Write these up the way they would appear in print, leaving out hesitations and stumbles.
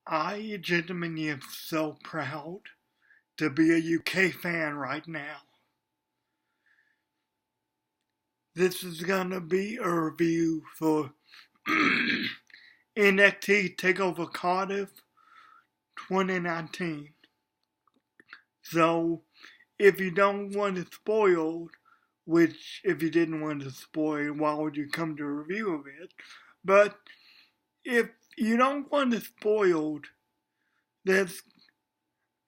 I genuinely am so proud to be a UK fan right now. This is gonna be a review for NXT TakeOver Cardiff 2019. So, if you don't want it spoiled, which if you didn't want to spoil, why would you come to a review of it? But if you don't want it spoiled, there's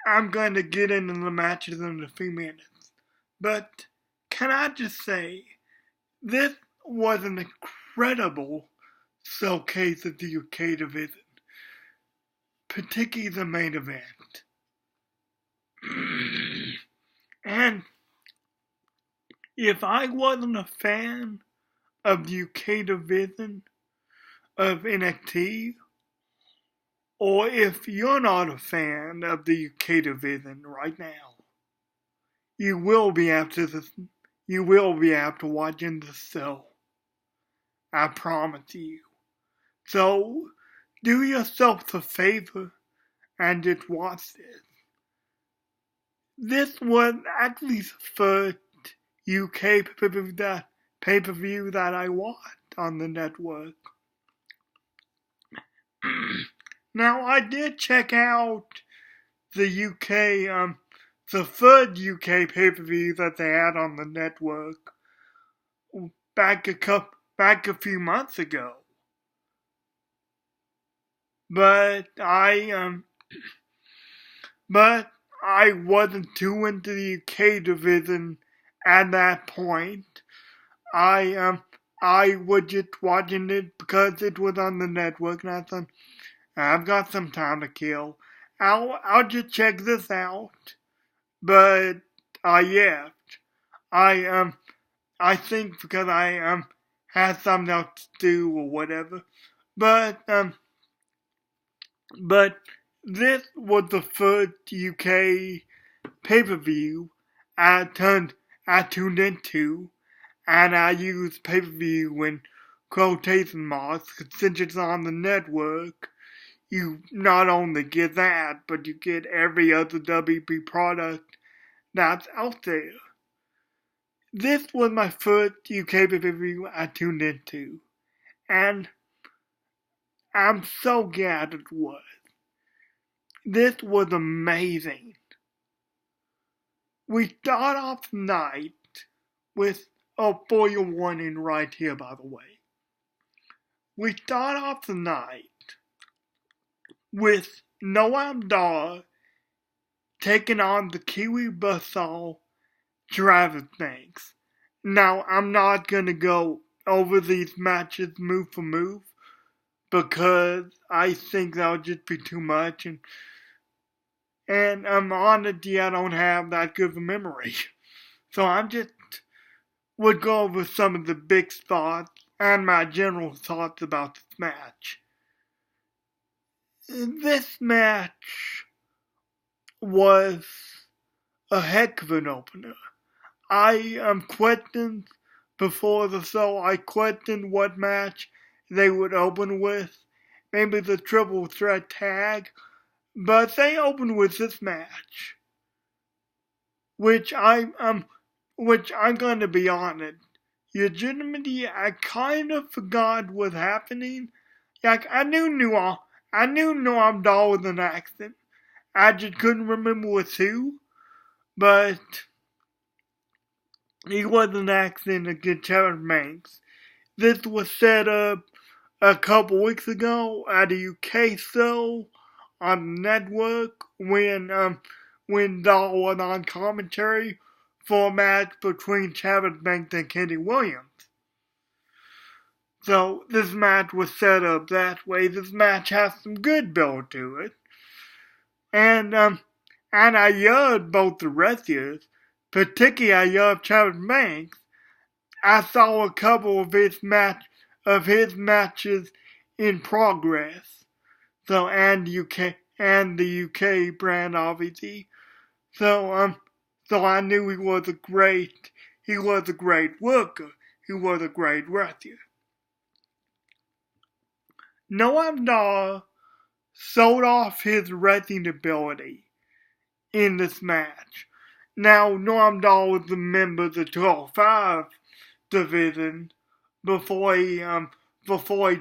I'm going to get into the matches in a few minutes. But can I just say, this was an incredible showcase of the UK division, particularly the main event. And if I wasn't a fan of the UK division of NXT, or if you're not a fan of the UK division right now, you will be after watching the show. I promise you. So, do yourself a favor and just watch this. This was actually the first UK pay-per-view that I watched on the network. Now, I did check out the the third UK pay-per-view that they had on the network back a few months ago. But I wasn't too into the UK division at that point. I was just watching it because it was on the network, and I thought, I've got some time to kill. I'll just check this out. But yeah, I think because I had something else to do or whatever. But this was the first UK pay-per-view I tuned into, and I used pay-per-view in quotation marks, because since it's on the network, you not only get that, but you get every other WB product that's out there. This was my first UK pay-per-view I tuned into, and I'm so glad it was. This was amazing. We start off the night with for your warning right here, by the way. We start off the night with Noam Dar taking on the Kiwi Buzzsaw Travis Banks. Now, I'm not going to go over these matches move for move because I think that would just be too much, and I'm honestly, I don't have that good of a memory. So I just would go over some of the big thoughts and my general thoughts about this match. This match was a heck of an opener. I questioned before the show, I questioned what match they would open with. Maybe the triple threat tag. But they opened with this match. Which I'm going to be honest. Legitimately, I kind of forgot what was happening. Like, I knew Noam Dar was an accident. I just couldn't remember with who. But he was an accident against Travis Banks. This was set up a couple weeks ago at a UK show on the network when Dar was on commentary for a match between Travis Banks and Kenny Williams. So this match was set up that way. This match has some good build to it. And I loved both the wrestlers, particularly I loved Travis Banks. I saw a couple of his matches in progress. So and the UK brand obviously. So I knew he was a great worker. He was a great wrestler. Noam Dar showed off his wrestling ability in this match. Now, Noam Dar was a member of the 12-5 division before he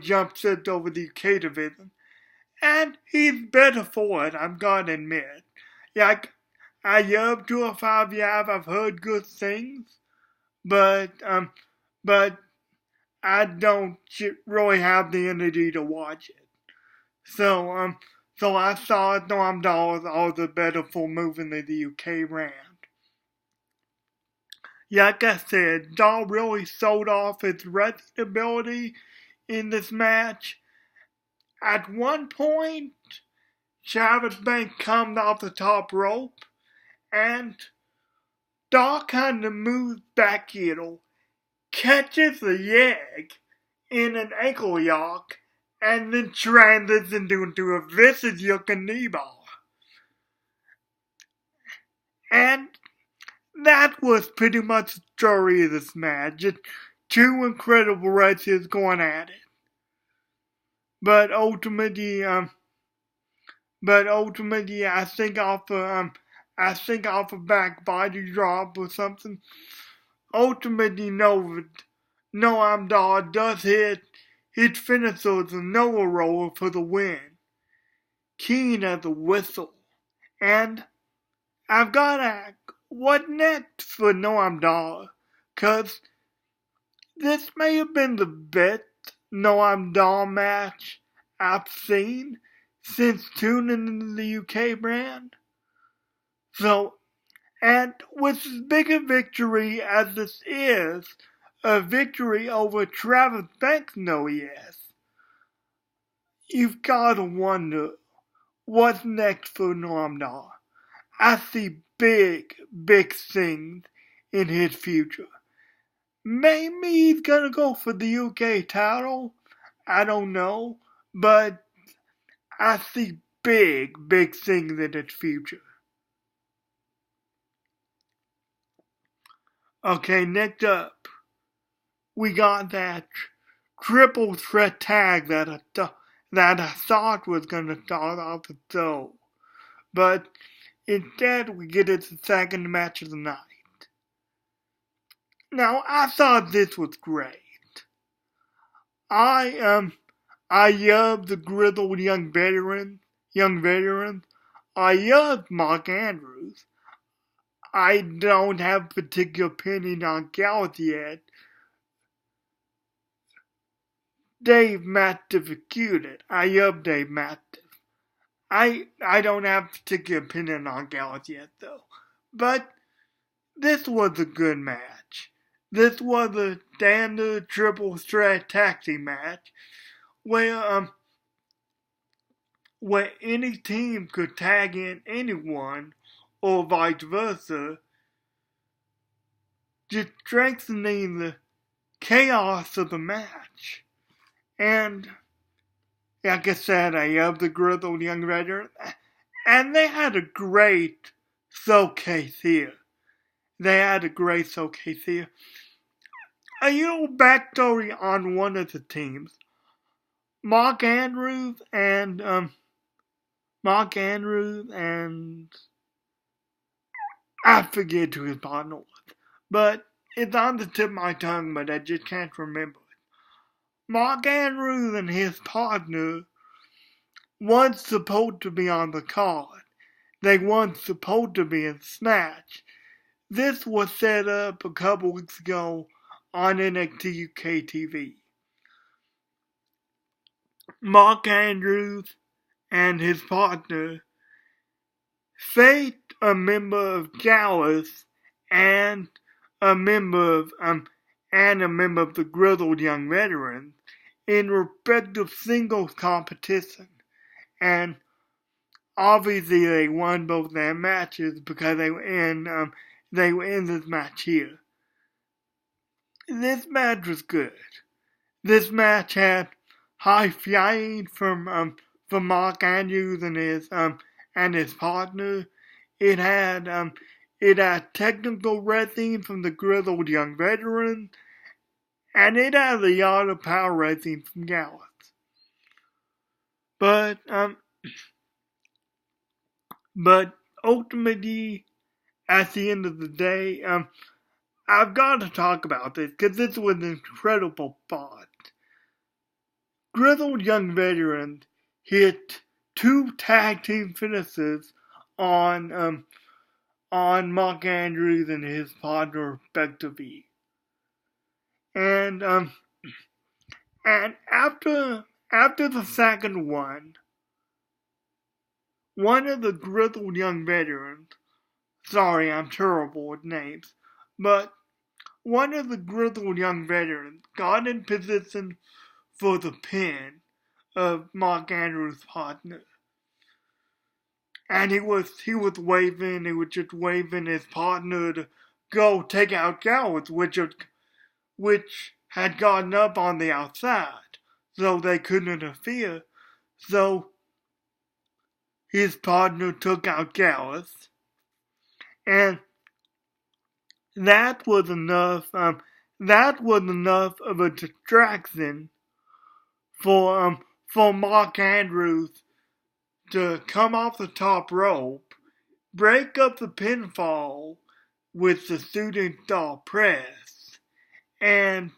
jump shipped over the UK division. And he's better for it, I'm gonna admit. Like, I love 205 Live, I've heard good things, but I don't really have the energy to watch it. So I thought Noam Dar was all the better for moving to the UK brand. Like I said, Dar really showed off his wrestling ability in this match. At one point, Travis Banks comes off the top rope, and Dar kind of moves back heel, catches the leg in an ankle lock, and then transitions into a vicious looking knee bar. And that was pretty much the story of this match. Just two incredible wrestlers going at it. But ultimately, I think off a back body drop or something. Ultimately, Noam Dar does hit finisher with a Noah roller for the win. Keen as a whistle. And I've got to ask, what next for Noam Dar? Cause this may have been the best Noam Dar match I've seen since tuning into the UK brand. So, and with as big a victory as this is, a victory over Travis Banks, no yes, you've gotta wonder what's next for Noam Dar. I see big things in his future. Maybe he's gonna go for the UK title. I don't know. But I see big things in his future. Okay, next up, we got that triple threat tag that I thought was gonna start off the show. But instead, we get it the second match of the night. Now, I thought this was great. I love the grizzled young veteran. I love Mark Andrews. I don't have a particular opinion on Gallus yet. Dave Mastiff feuded. I love Dave Mastiff. I don't have a particular opinion on Gallus yet though. But this was a good match. This was a standard triple threat tag team match where any team could tag in anyone or vice versa, just strengthening the chaos of the match. And like I said, I love the grizzled young veteran, and they had a great showcase here. A little backstory on one of the teams. Mark Andrews and I forget who his partner was. But it's on the tip of my tongue, but I just can't remember it. Mark Andrews and his partner weren't supposed to be on the card. They weren't supposed to be in Smash. This was set up a couple weeks ago on NXT UK TV. Mark Andrews and his partner faced a member of Gallus and a member of the grizzled young veterans in respective singles competition. And obviously they won both their matches because they were in this match here. This match was good. This match had high flying from Mark Andrews and his partner. It had technical wrestling from the grizzled young veteran, and it had a lot of power wrestling from Gallus. But But ultimately, at the end of the day, I've got to talk about this because this was an incredible part. Grizzled Young Veteran hit 2 tag team finishes on Mark Andrews and his partner respectively. And after the second one of the Grizzled Young Veterans, sorry, I'm terrible with names, but one of the Grizzled Young Veterans got in position for the pin of Mark Andrews' partner. And he was just waving his partner to go take out Gallus, which had gotten up on the outside, so they couldn't interfere. So his partner took out Gallus, and that was enough. That was enough of a distraction for Mark Andrews to come off the top rope, break up the pinfall with the shooting star press, and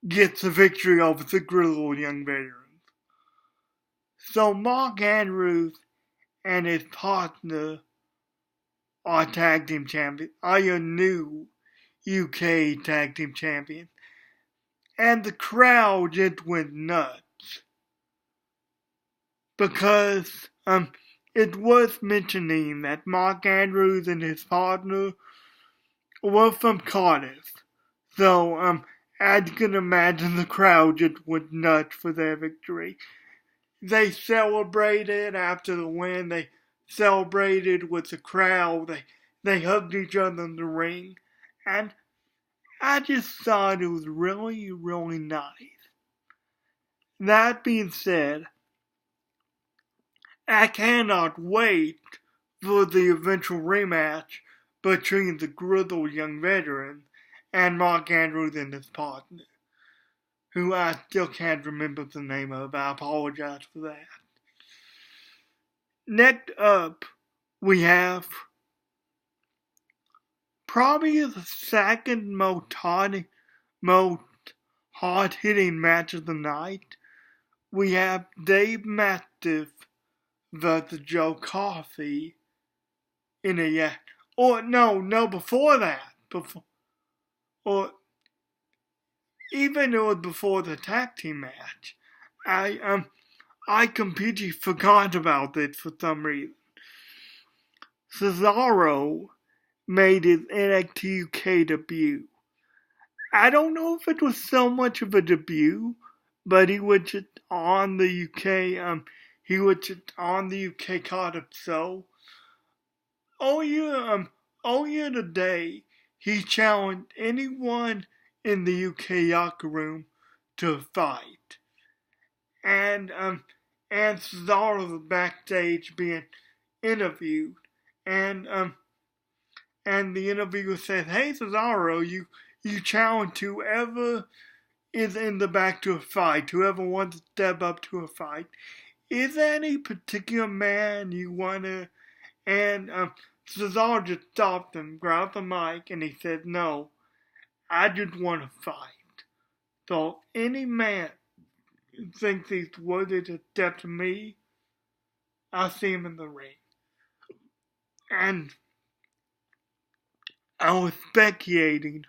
gets the victory over the Grizzled Young Veterans. So Mark Andrews and his partner are tag team champions, are your new UK tag team champions. And the crowd just went nuts. Because it's worth mentioning that Mark Andrews and his partner were from Cardiff. So as you can imagine, the crowd just went nuts for their victory. They celebrated after the win. They celebrated with the crowd. They hugged each other in the ring. And I just thought it was really, really nice. That being said, I cannot wait for the eventual rematch between the Grizzled Young Veteran and Mark Andrews and his partner, who I still can't remember the name of. I apologize for that. Next up, we have probably the second most hard-hitting match of the night. We have Dave Mastiff versus Joe Coffey in a before that. Even it was before the tag team match. I completely forgot about this for some reason. Cesaro made his NXT UK debut. I don't know if it was so much of a debut, but he was just on the UK. He was just on the UK Cardiff show. Earlier today, he challenged anyone in the UK locker room to fight, and Cesaro was backstage being interviewed, and the interviewer said, "Hey Cesaro, you challenge whoever is in the back to a fight, whoever wants to step up to a fight. Is there any particular man you wanna?" And Cesaro just stopped him, grabbed the mic, and he said, "No, I just want to fight. So any man who thinks he's worthy to step to me, I'll see him in the ring." And I was speculating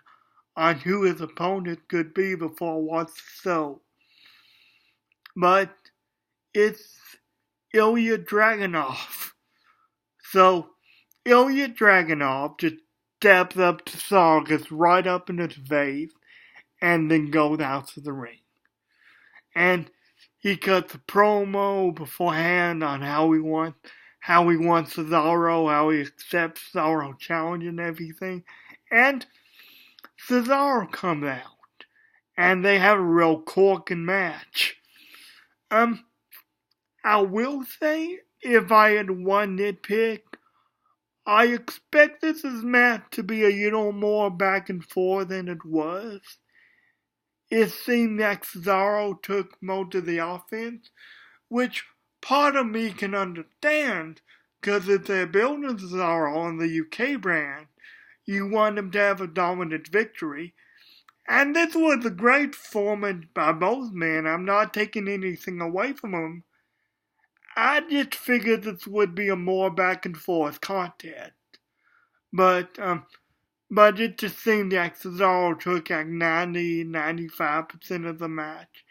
on who his opponent could be before I watched the show. But it's Ilya Dragunov. So Ilya Dragunov just steps up to Cesaro, gets right up in his face, and then goes out to the ring. And he cuts a promo beforehand on how he wants Cesaro, how he accepts Cesaro challenge and everything. And Cesaro comes out, and they have a real corking match. I will say, if I had one nitpick, I expect this match to be a little more back and forth than it was. It seemed that Cesaro took most of the offense, which part of me can understand, Because if they're building Cesaro on the UK brand, you want him to have a dominant victory. And this was a great performance by both men. I'm not taking anything away from them. I just figured this would be a more back and forth contest. But it just seemed like Cesaro took like 95% of the match.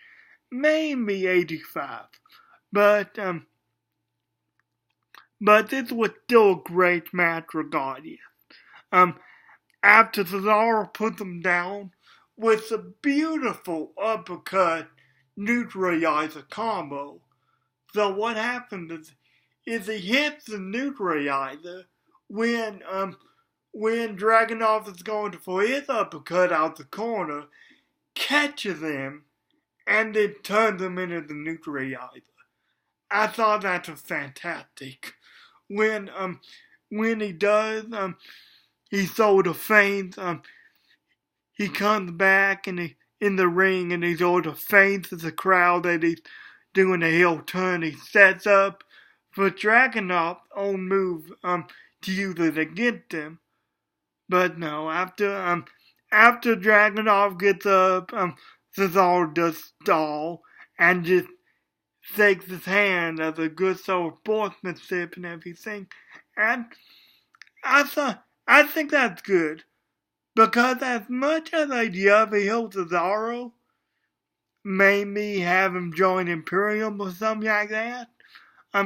Maybe 85. But this was still a great match regardless. After Cesaro put them down with a beautiful uppercut neutralizer combo. So what happened is he hits the neutralizer when Dragunov is going for his uppercut out the corner, catches him, and then turns him into the neutralizer. I thought that was fantastic. When he does, he sort of feints, he comes back and in the ring and he sort of feints at the crowd that he's doing a heel turn. He sets up for Dragunov's own move to use it against him. But no, after Dragunov gets up, Cesaro does stall and just shakes his hand as a good sort of sportsmanship and everything. And I think that's good. Because as much as I'd love to heal Cesaro, maybe have him join Imperium or something like that,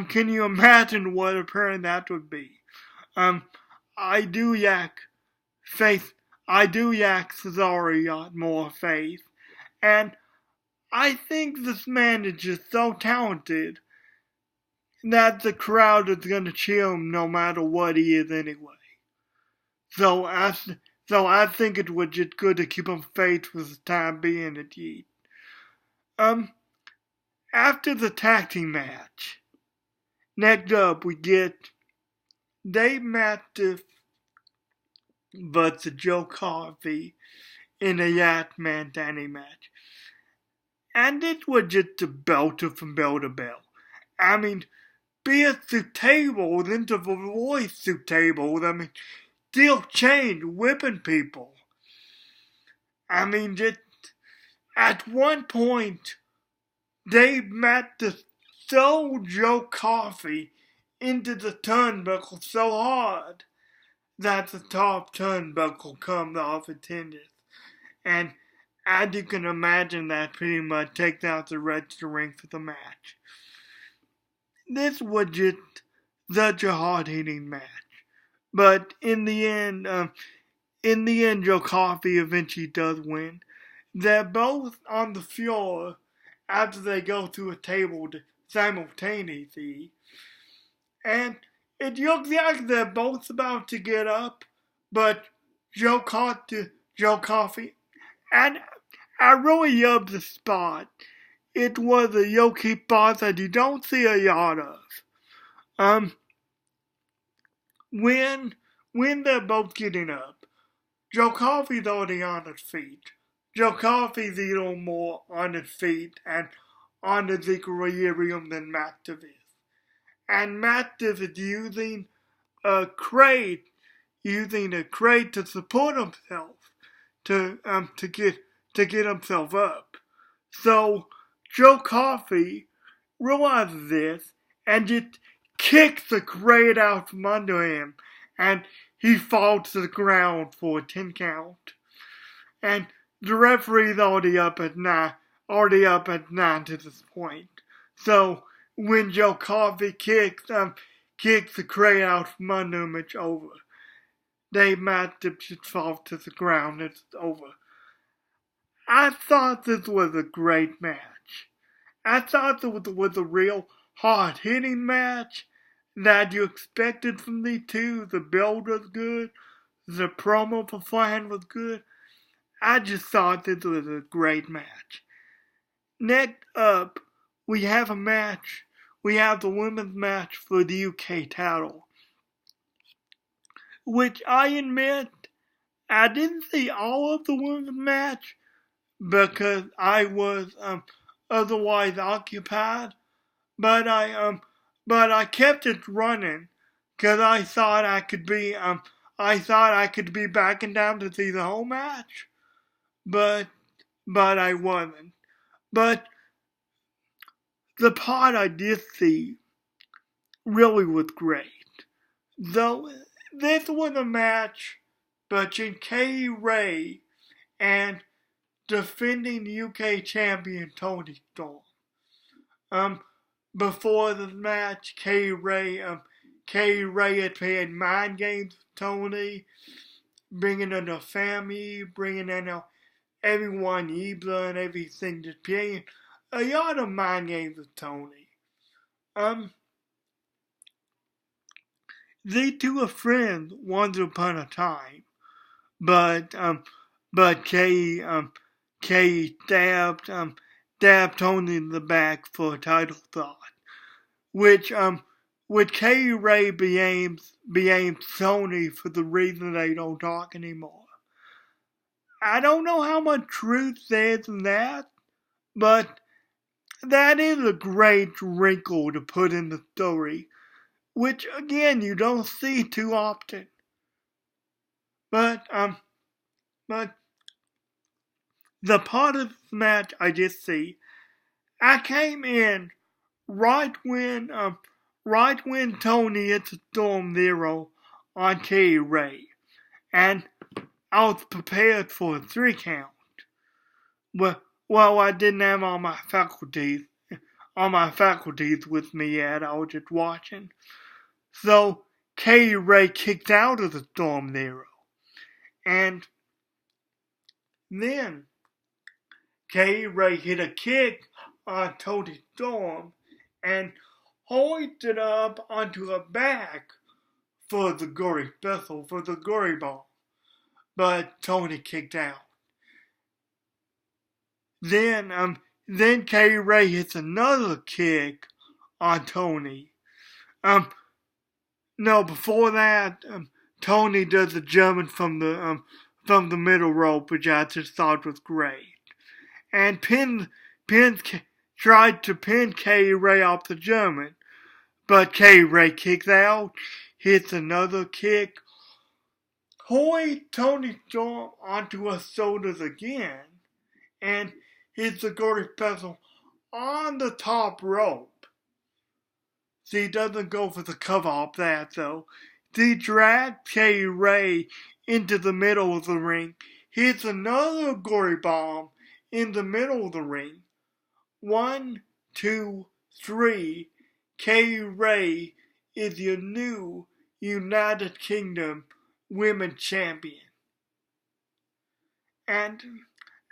can you imagine what a parent that would be? I do yak Cesaro got more faith, and I think this man is just so talented that the crowd is gonna cheer him no matter what he is anyway. So I think it was just good to keep him faith for the time being at least. After the tag team match, next up we get Dave Mastiff versus Joe Coffey in a Yatman Danny match. And it was just a belter from bell to bell. I mean, beers to tables, into the voice to tables, steel chain whipping people. Just at one point, Dave Mastiff threw Joe Coffey into the turnbuckle so hard that the top turnbuckle comes off its hinges. And as you can imagine, that pretty much takes out the rest of the ring for the match. This was just such a hard-hitting match. But in the end, Joe Coffey eventually does win. They're both on the floor after they go through a table simultaneously. And it looks like they're both about to get up, but Joe Coffey. And I really love the spot. It was a Yoki spot that you don't see a lot of. When they're both getting up, Joe Coffey's already on his feet. Joe Coffey's a little more on his feet and on his equilibrium than Mastiff is. And Mastiff is using a crate to support himself, to get himself up. So Joe Coffey realizes this and just kicks the crate out from under him, and he falls to the ground for a 10 count. And the referee's already up at 9 to this point. So when Joe Coffey kicks the crate out from under him, it's over. Dave Mastiff just falls to the ground, it's over. I thought this was a great match. I thought it was a real hard-hitting match that you expected from these two. The build was good. The promo beforehand was good. I just thought this was a great match. Next up, we have a match. We have the women's match for the UK title, which I admit, I didn't see all of the women's match because I was otherwise occupied, but I kept it running Cause I thought I could be backing down to see the whole match, but I wasn't. But the part I did see really was great. Though this was a match between Kay Ray and defending UK champion Tony Storm. Before the match, Kay Ray had played mind games with Tony, bringing in the family, bringing in everyone, Ibla and everything, just playing a lot of mind games with Tony. They two were friends once upon a time, but Kay stabbed Tony in the back for a title shot, which Kay Ray blames Tony for the reason they don't talk anymore. I don't know how much truth there is in that, but that is a great wrinkle to put in the story, which again you don't see too often. But the part of the match I just see, I came in right when Tony hits a Storm Zero on Kay Ray, and I was prepared for a 3 count. Well, I didn't have all my faculties with me yet. I was just watching. So Kay Ray kicked out of the Storm Zero, and then Kay Ray hit a kick on Tony Storm and hoisted up onto her back for the gory vessel, for the gory ball. But Tony kicked out. Then Kay Ray hits another kick on Tony. No, before that, Tony does a German from the middle rope, which I just thought was great. And tried to pin Kay Ray off the German, but Kay Ray kicks out, hits another kick, hoists Tony Storm onto her shoulders again, and hits the gory vessel on the top rope. She doesn't go for the cover off that though. She drags Kay Ray into the middle of the ring, hits another gory bomb in the middle of the ring. 1, 2, 3. Kay Ray is your new United Kingdom Women's Champion. And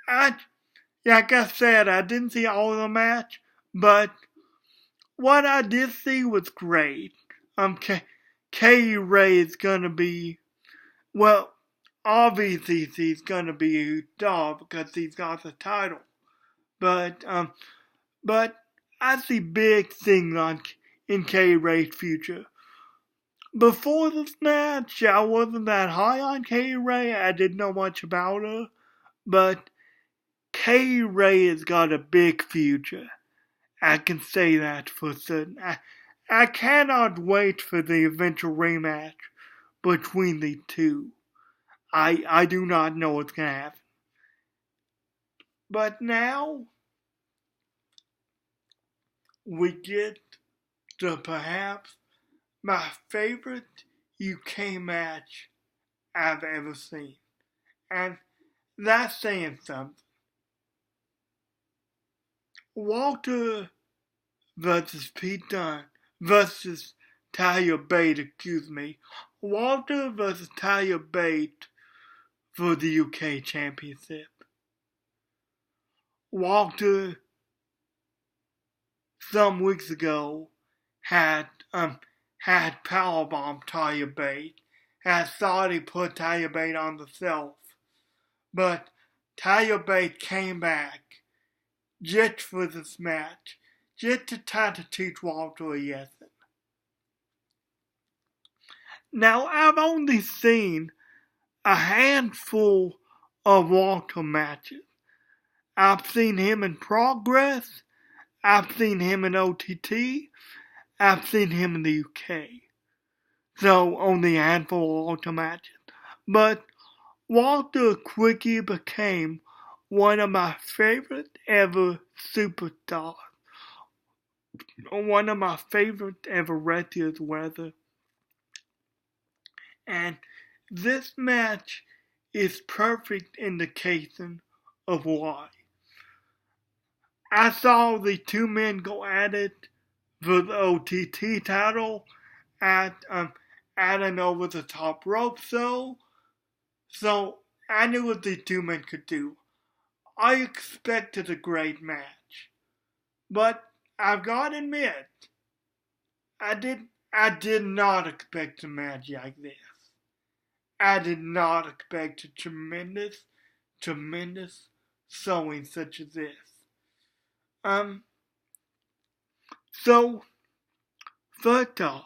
like I said, I didn't see all of the match, but what I did see was great. Kay Ray is gonna be, well, obviously he's gonna be a huge star because he's got the title. But I see big things in Kay Ray's future. Before this match, I wasn't that high on Kay Ray. I didn't know much about her, but Kay Ray has got a big future. I can say that for certain. I cannot wait for the eventual rematch between the two. I do not know what's going to happen. But now, we get to perhaps my favorite UK match I've ever seen. And that's saying something. Walter versus Pete Dunne versus Tyler Bate, Walter versus Tyler Bate for the UK Championship. Walter, some weeks ago, had powerbombed Tyler Bate, had thought he put Tyler Bate on the shelf, but Tyler Bate came back just for this match, just to try to teach Walter a lesson. Now, I've only seen a handful of Walter matches. I've seen him in Progress, I've seen him in OTT, I've seen him in the UK. so only a handful of ultra matches. But Walter quickly became one of my favorite ever superstars, one of my favorite ever wrestlers, rather. And this match is perfect indication of why. I saw the two men go at it for the OTT title at an over the top rope so I knew what the two men could do. I expected a great match. But I've got to admit, I did not expect a match like this. I did not expect a tremendous showing such as this. So first off,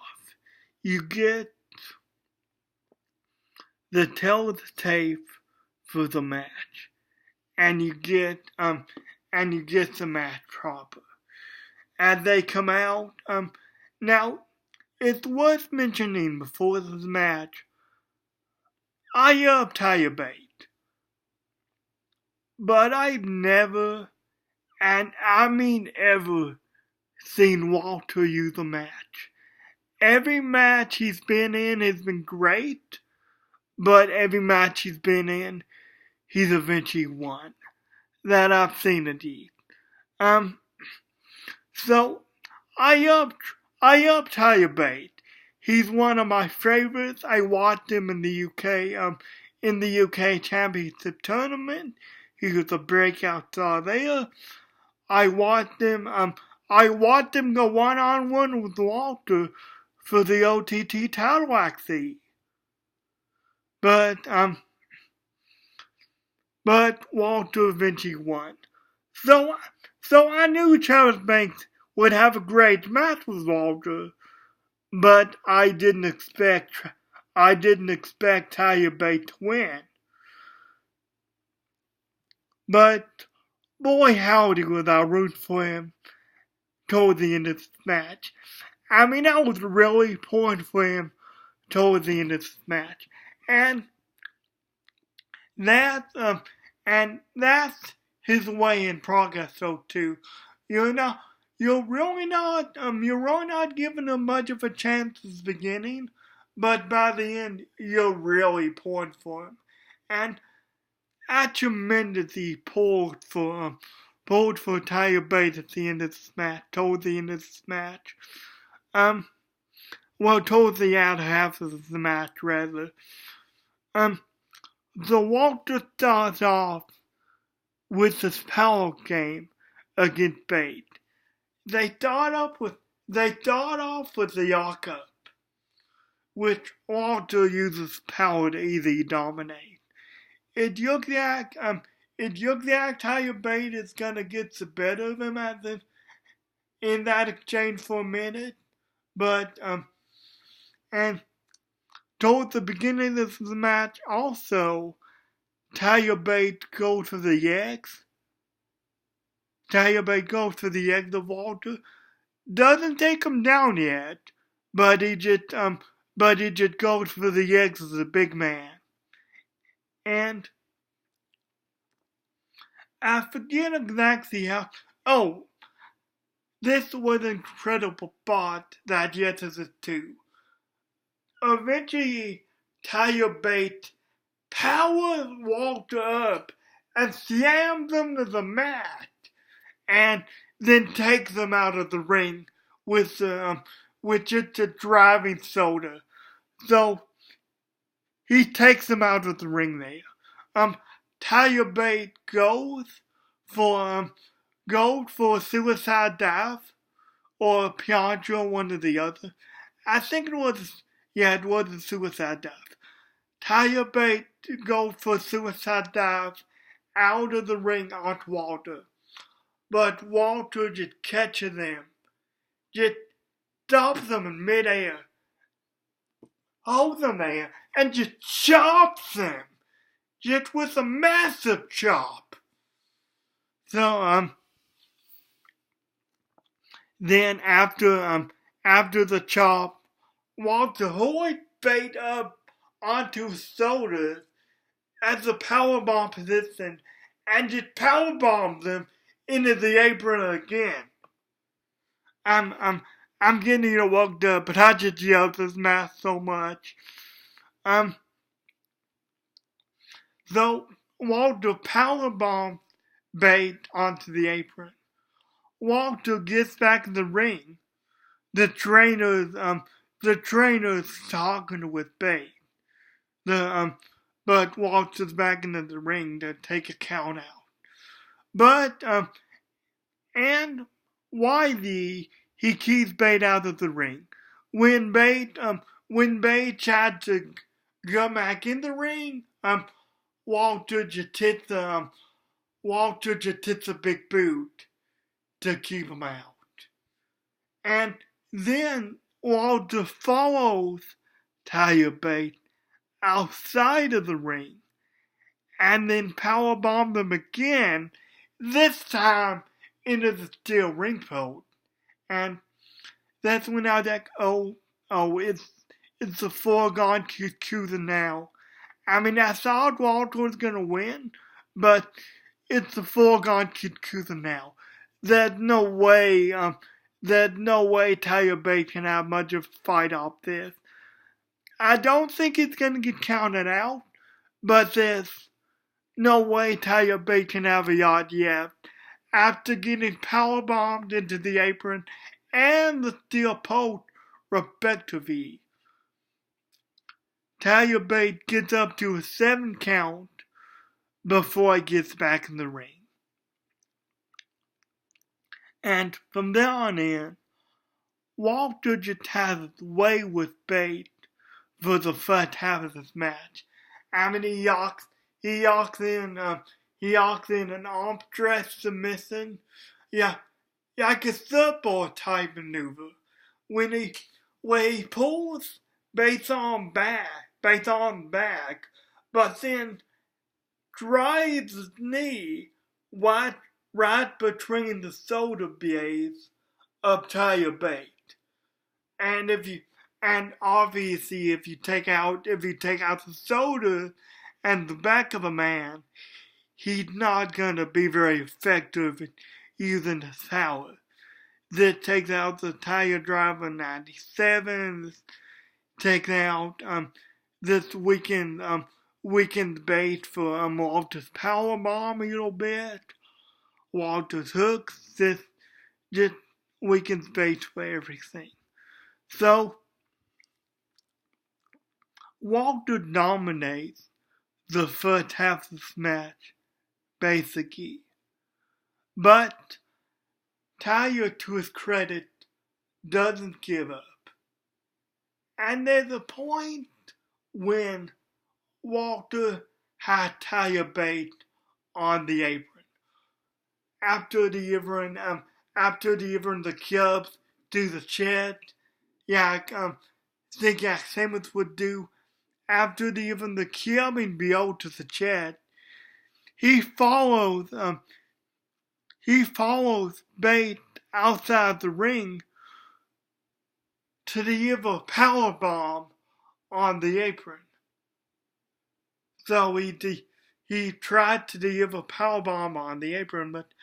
you get the tail of the tape for the match, and you get the match proper. As they come out, now it's worth mentioning before this match, I love Tyler Bate, but I've never, and I mean ever, seen Walter use a match. Every match he's been in has been great, but every match he's been in, he's eventually won. That I've seen indeed. So I up Tyler Bate. He's one of my favorites. I watched him in the UK Championship tournament. He was a breakout star there. I watched him go one-on-one with Walter for the OTT title actually. But Walter eventually won. So I knew Travis Banks would have a great match with Walter, but I didn't expect Tyler Bate to win. But boy howdy was I root for him toward the end of this match. I mean, I was really pulling for him toward the end of this match. And that's his way in progress so too. You're really not giving him much of a chance at the beginning, but by the end you're really pulling for him. And I tremendously pulled for Tyler Bate at the end of this match, toward the end of this match. Towards the outer half of the match rather. The Walter starts off with this power game against Bate. They start off with the York Up, which Walter uses power to easily dominate. It looks like Tyler Bate is gonna get the better of him in that exchange for a minute, but and towards the beginning of the match also, Tyler Bate goes for the X. Tyler Bate goes for the X of Walter. Doesn't take him down yet, but he just goes for the X as a big man. And I forget exactly how. Oh, this was an incredible part that gets us to. Eventually, Tyler Bate powers Walter up and slams him to the mat, and then takes him out of the ring with just a driving soda. So he takes him out of the ring there. Tyler Bate goes for a suicide dive or a pianto, one or the other. I think it was a suicide dive. Tyler Bate goes for a suicide dive out of the ring onto Walter. But Walter just catches him, just stops him in midair, holds him there, and just chops him, just with a massive chop. So, then after the chop, Walter hoists Bate up onto his shoulders as a powerbomb position and just powerbombs him into the apron again. I'm getting worked up, but I just yelled this match so much. So Walter powerbombs Bate onto the apron. Walter gets back in the ring. The trainer's talking with Bate. But Walter's back into the ring to take a count out. But and Wiley, he keeps Bate out of the ring. When Bate tried to go back in the ring, Walter just hits a big boot to keep him out. And then Walter follows Tyler Bate outside of the ring and then powerbombed him again, this time into the steel ring post. And that's when I was like, it's a foregone conclusion now. I mean, I thought Walter was gonna win, but it's a foregone conclusion now. There's no way Tyler Bate can have much of a fight off this. I don't think it's gonna get counted out, but there's no way Tyler Bate can have a yard yet after getting powerbombed into the apron and the steel post respectively. Tyler Bate gets up to a 7 count before he gets back in the ring. And from there on in, Walter just has his way with Bate for the first half of this match. I mean, he yawks in an arm dress submission. Yeah, like a football type maneuver. When he pulls Bates on back, but then drives his knee right between the shoulder blades of Tyler Bate. And obviously if you take out the shoulder and the back of a man, he's not gonna be very effective at using the power. This takes out the Tiger Driver 97, takes out this weekend Bate for Walter's powerbomb a little bit. Walter's hooks, just weakens Bate for everything. So Walter dominates the first half of this match, basically. But Tyler, to his credit, doesn't give up. And there's a point when Walter had Tyler Bate on the apron. After delivering the clubs to the chest, think Samus would do. After delivering the clubbing blow to the chest, he follows Bate outside the ring to deliver a powerbomb on the apron. So he tried to deliver a powerbomb on the apron, but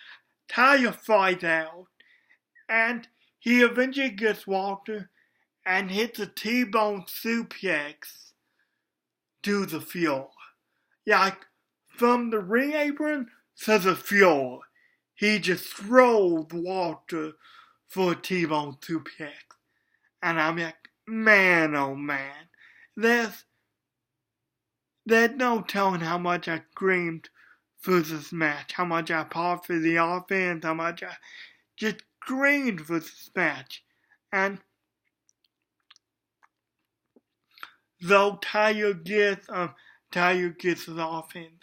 Tyler flies out, and he eventually gets Walter and hits a T-bone suplex to the floor. Like, from the ring apron to the floor, he just throws Walter for a T-bone suplex. And I'm like, man, oh man, there's no telling how much I screamed for this match, how much I fought for the offense, how much I just screamed for this match. And though Tyler gets his offense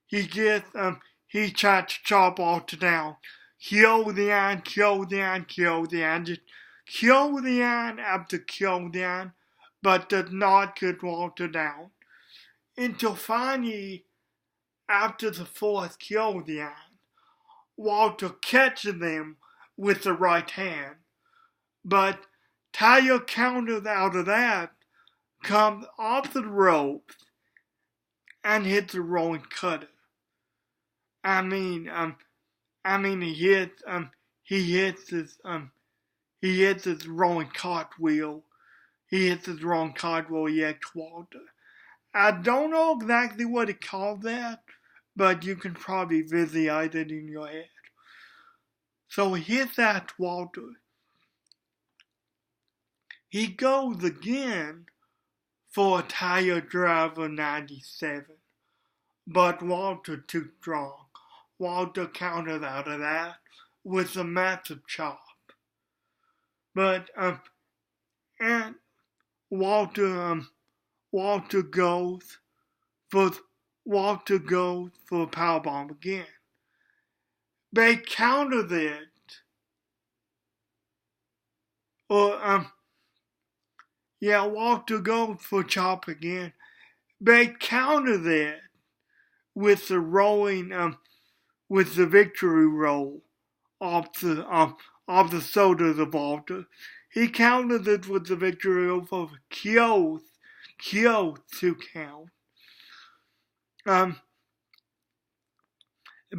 in, he tried to chop Walter down, kill the iron, just kill the iron after kill the iron, but did not get Walter down. Until finally, after the fourth kill the iron, Walter catches them with the right hand, but Taya counters out of that, comes off the ropes, and hits a rolling cutter. I mean, he hits his rolling cartwheel. He hits his rolling cartwheel. He hits Walter. I don't know exactly what he called that, but you can probably visualize it in your head. So he hits that Walter. He goes again for a Tire Driver 97, but Walter too strong. Walter countered out of that with a massive chop. But and Walter goes for a powerbomb again. They countered it, Walter goes for a chop again. They countered it with the victory roll off the shoulders of Walter. He countered it with the victory roll for Kyo's 2 count.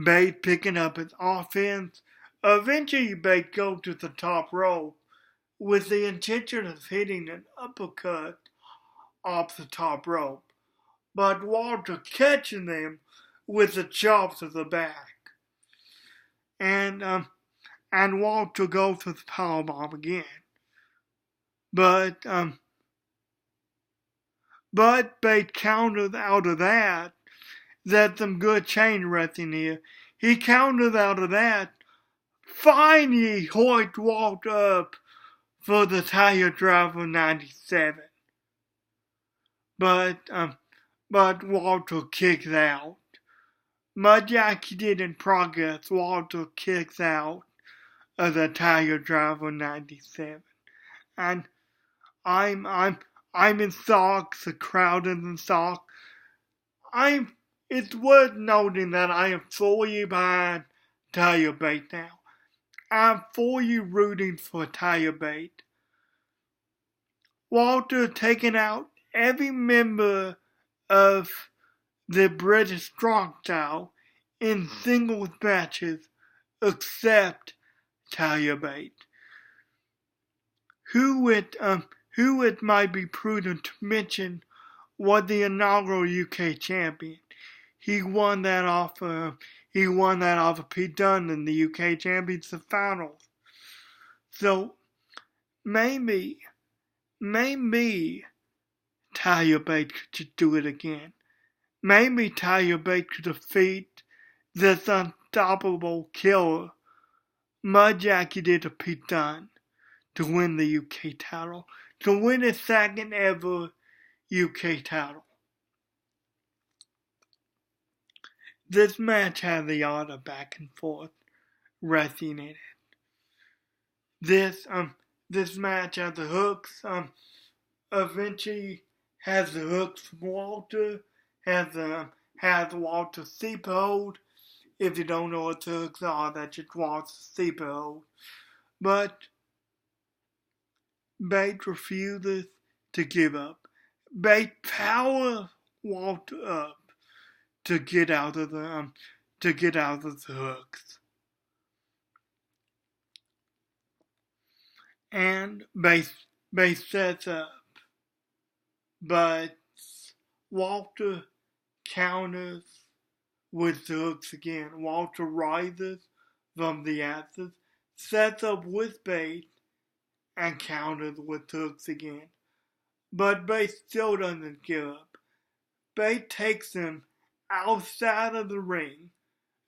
Bates picking up his offense. Eventually, Bates goes to the top rope with the intention of hitting an uppercut off the top rope, but Walter catching them with a chop to the back. And Walter goes for the powerbomb again. But Bates countered out of that. That's some good chain wrestling here. He countered out of that. Finally hoiked Walter up for the Tire Driver 97. But Walter kicks out. Much like he did in Progress, Walter kicks out of the Tire Driver 97. And I'm in shock, the crowd is in shock. It's worth noting that I am fully behind Tire Bate now. I'm fully rooting for Tire Bate. Walter taking out every member of the British Strong Style in singles matches except Tire Bate, who it might be prudent to mention was the inaugural UK champion. He won that off of Pete Dunne in the UK Championship Finals. So maybe Tire Bate could do it again. Maybe Tire Bate could defeat this unstoppable killer, much like he did to Pete Dunne, to win the UK title, to win his second ever UK title. This match had the art of back and forth wrestling in it. This match has the hooks. Eventually has the hooks from Walter. Has Walter sleeper hold. If you don't know what the hooks are, that's just Walter's sleeper hold. But Bates refuses to give up. Bates powers Walter up to get out of the hooks. And Bates sets up, but Walter counters with the hooks again. Walter rises from the ashes, sets up with Bates, and counters with hooks again. But Bates still doesn't give up. Bates takes him outside of the ring.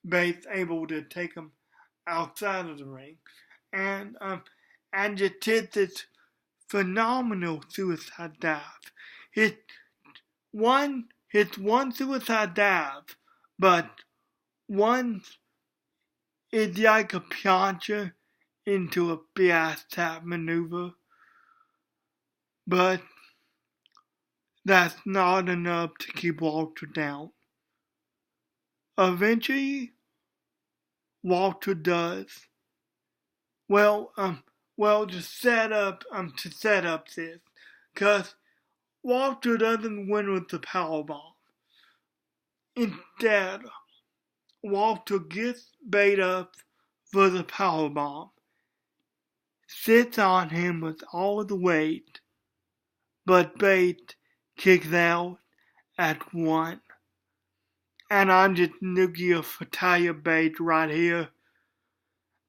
Bates able to take him outside of the ring, and just hit this phenomenal suicide dive. Hits one suicide dive, but one is like a plancha into a bias tap maneuver. But that's not enough to keep Walter down. Eventually, Walter does. Well, to set up this, cause Walter doesn't win with the powerbomb. Instead, Walter gets Bate up for the powerbomb, sits on him with all the weight, but Bate kicks out at 1. And I'm just nuclear for Talia Bate right here.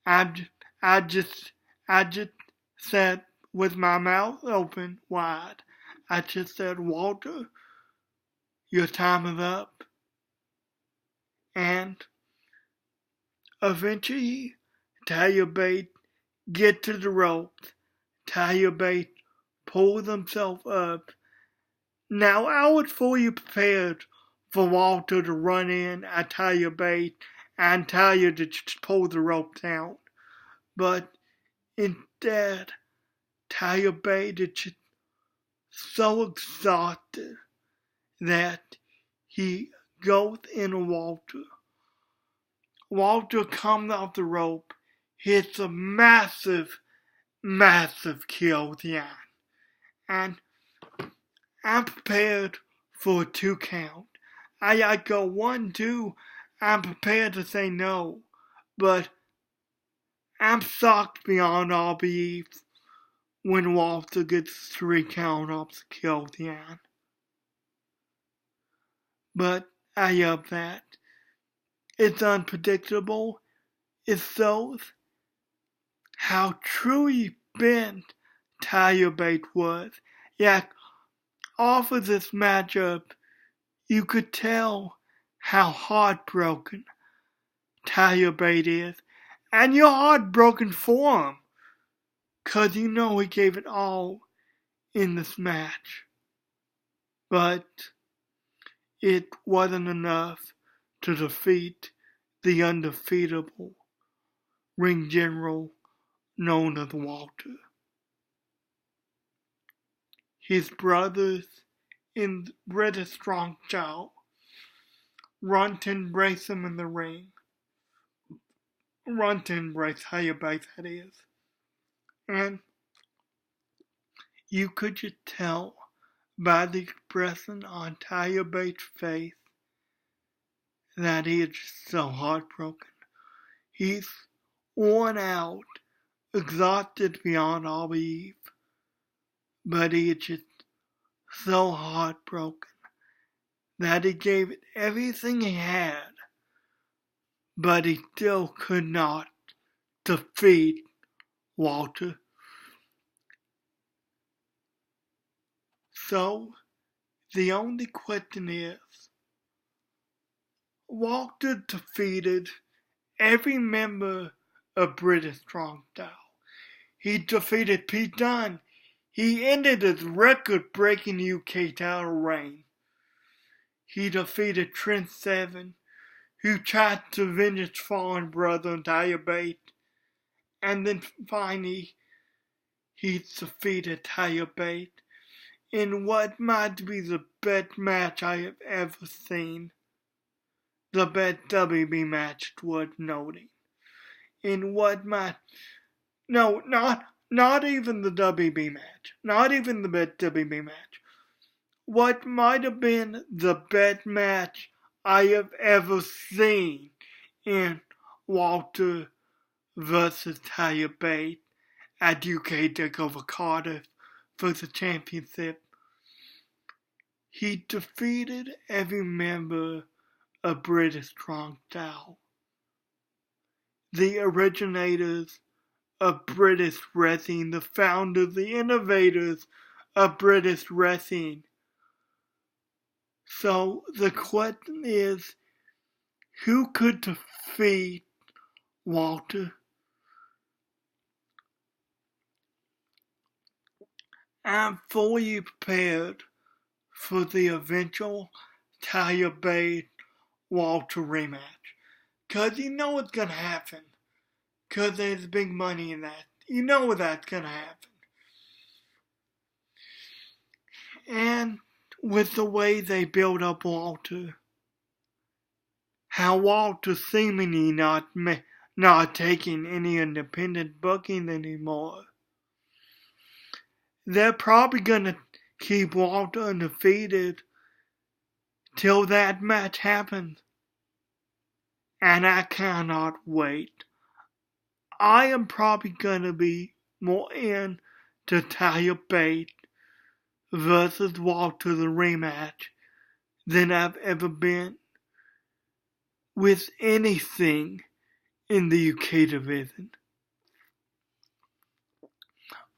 I just said with my mouth open wide, I just said, Walter, your time is up. And eventually, Talia Bate get to the ropes. Talia Bate pulls himself up. Now, I was fully prepared for Walter to run in at Talia Bate and Talia to just pull the ropes out. But instead, Talia Bate is just so exhausted that he goes into Walter. Walter comes off the rope, hits a massive kill down. And I'm prepared for a 2 count. I go 1, 2, I'm prepared to say no. But I'm shocked beyond all belief when Walter gets 3 count off the kill down. But I love that. It's unpredictable. It shows how truly bent Talia Bate was. Yeah, off of this matchup, you could tell how heartbroken Talia Bate is. And you're heartbroken for him. 'Cause you know he gave it all in this match. But it wasn't enough to defeat the undefeatable ring general known as Walter. His brothers in British Strong Style run to embrace him in the ring. Run to embrace Talia Bate, that is. And you could just tell by the expression on Talia Bates' face that he is just so heartbroken. He's worn out, exhausted beyond all belief, but he is just so heartbroken that he gave it everything he had, but he still could not defeat Walter. So, the only question is, Walter defeated every member of British Strong Style. He defeated Pete Dunne. He ended his record-breaking UK title reign. He defeated Trent Seven, who tried to avenge his fallen brother Talia Bate. And then finally, he defeated Talia Bate in what might be the best match I have ever seen. The best WB match worth noting. In what might... No, not even the WB match. Not even the best WB match. What might have been the best match I have ever seen in Walter versus Talia Bate at UK TakeOver Cardiff for the championship. He defeated every member of British Strong Style. The originators of British wrestling, the founders, the innovators of British wrestling. So the question is, who could defeat Walter? I'm fully prepared for the eventual Talia Bate Walter rematch. 'Cause you know it's gonna happen. 'Cause there's big money in that. You know that's gonna happen. And with the way they build up Walter, how Walter seemingly not taking any independent booking anymore, they're probably gonna keep Walter undefeated till that match happens. And I cannot wait. I am probably gonna be more into Tyler Bate versus Walter the rematch than I've ever been with anything in the UK division.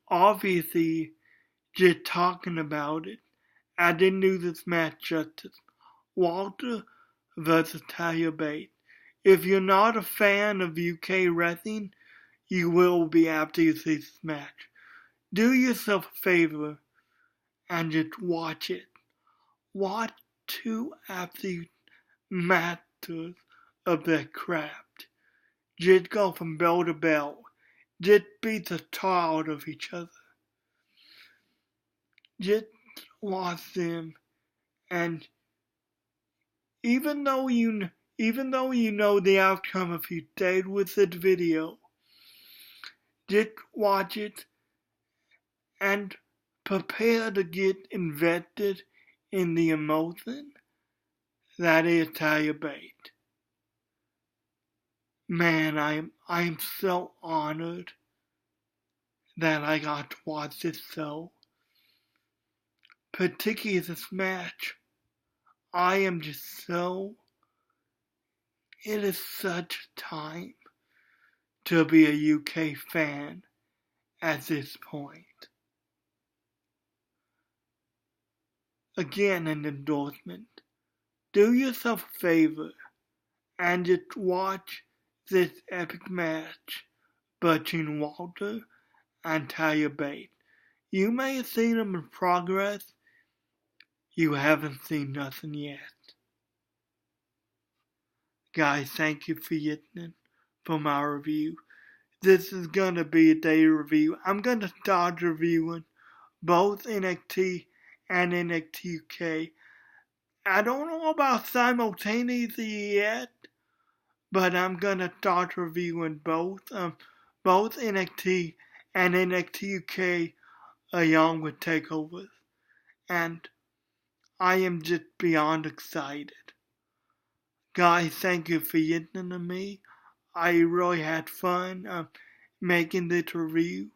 Obviously, just talking about it, I didn't do this match justice. Walter versus Tyler Bate. If you're not a fan of UK wrestling, you will be after you see this match. Do yourself a favor and just watch it. Watch two absolute masters of their craft. Just go from bell to bell. Just beat the tar out of each other. Just watch them, and even though you know the outcome if you stayed with the video, just watch it and prepare to get invested in the emotion that is Tyler Bate. Man, I am so honored that I got to watch this show. Particularly this match. I am just so... It is such time to be a UK fan at this point. Again, an endorsement. Do yourself a favor and just watch this epic match between Walter and Tyler Bate. You may have seen them in progress. You haven't seen nothing yet. Guys, thank you for listening for my review. This is gonna be a day review. I'm gonna start reviewing both NXT and NXT UK. I don't know about simultaneously yet, but I'm gonna start reviewing both NXT and NXT UK along with takeovers, and I am just beyond excited. Guys, thank you for listening to me. I really had fun making this review.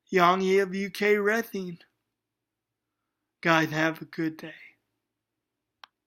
Young Year of UK Wrestling. Guys, have a good day.